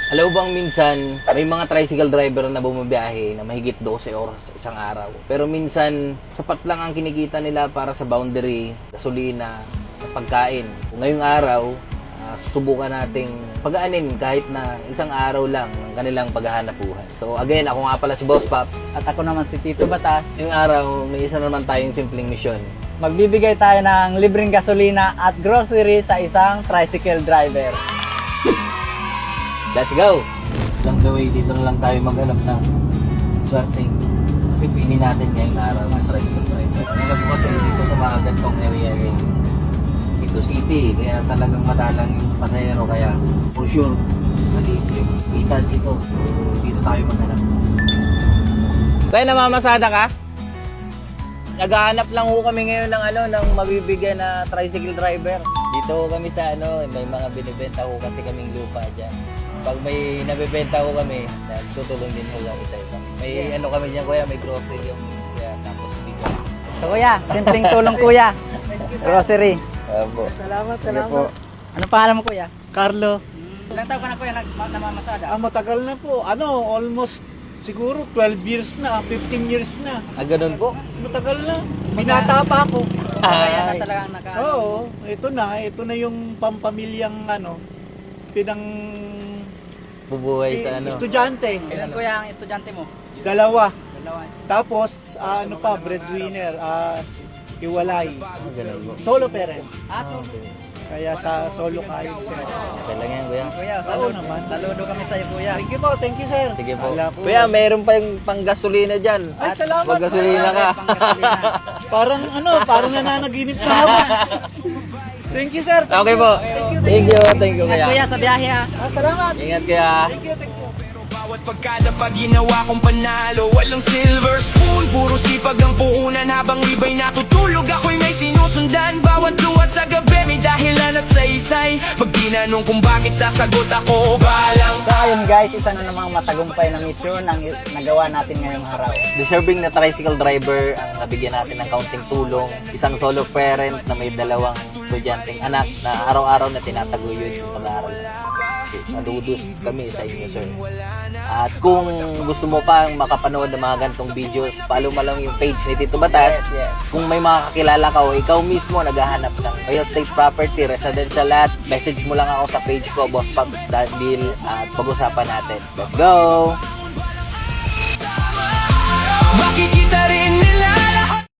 Alam bang minsan, may mga tricycle driver na bumabiyahe na mahigit 12 oras sa isang araw. Pero minsan, sapat lang ang kinikita nila para sa boundary, gasolina, pagkain. Ngayong araw, susubukan nating pagaanin kahit na isang araw lang ng kanilang paghahanap buhay. So again, ako nga pala si Boss Pop. At ako naman si Tito Batas. Ngayong araw, may isa naman tayong simpleng misyon. Magbibigay tayo ng libreng gasolina at grocery sa isang tricycle driver. Let's go! Along the way, dito na lang tayo maghanap ng swerteng pipili natin ngayong araw ng tricycle driver. Alam ko kasi dito sa mga gantong area dito city, kaya talagang madalang yung pasahero, kaya for sure, maliit kita dito. So, dito tayo maghanap. Tayo, namamasada ka? Naghahanap lang ho kami ngayon ng mabibigyan na tricycle driver. Dito kami sa may mga binibenta ho kasi kaming lupa diyan. Pag may nabebenta ko kami, tutulong din ho kami sa iba. May kami diyan, kuya, may grocery yung kuya, tapos bigas. So kuya, simpleng tulong kuya. Grocery. Opo. Salamat. Ano pangalan mo kuya? Carlo. Ilang taon ka na kuya namamasada? Matagal na po. Almost siguro 12 years na, 15 years na. Ganun po? Matagal na. Binata pa ako. Kaya na talaga Oo, ito na yung pampamilyang pinang Bubuhay sa estudyante. Ilan kuya ang estudyante mo? Dalawa. Dalawa. Tapos breadwinner, iwalay. Ganun po. Solo parent. So Kaya sa solo kayo sila. Okay lang yan, kuya. kuya, Oo naman. saludo kami sa iyo kuya. Thank you sir. Sige po. Wala po. Kuya, mayroon pa yung panggasolina dyan. Ay, salamat. Maggasolina ka. Parang nananaginip na ako. Thank you sir. Okay po. Thank you, At kuya kuya. sa biyahe ha. Salamat. Ingat kuya. Thank you. Bawat pagkada pag ginawa kong panalo, walang silver spoon, puro sipag ang puhunan. Habang iba'y natutulog, ako'y may sinusundan. Bawat luha sa gabi may dahilan at saysay. Pag tinanong kung bakit, sasagot ako balang. So ayun guys, isa na namang matagumpay na misyon ang nagawa natin ngayong araw. Deserving na tricycle driver ang nabigyan natin ng kaunting tulong. Isang solo parent na may dalawang estudyanteng anak na araw-araw na tinataguyod yung pag-aaral. Saludos kami sa inyo, sir. At kung gusto mo pang makapanood ng mga ganitong videos, follow mo lang yung page ni Tito Batas. Yes. Kung may mga kakilala ka o ikaw mismo naghahanap ng real estate property, residential lot, message mo lang ako sa page ko, Boss Pops Deal, at pag-usapan natin. Let's go! Makikita rin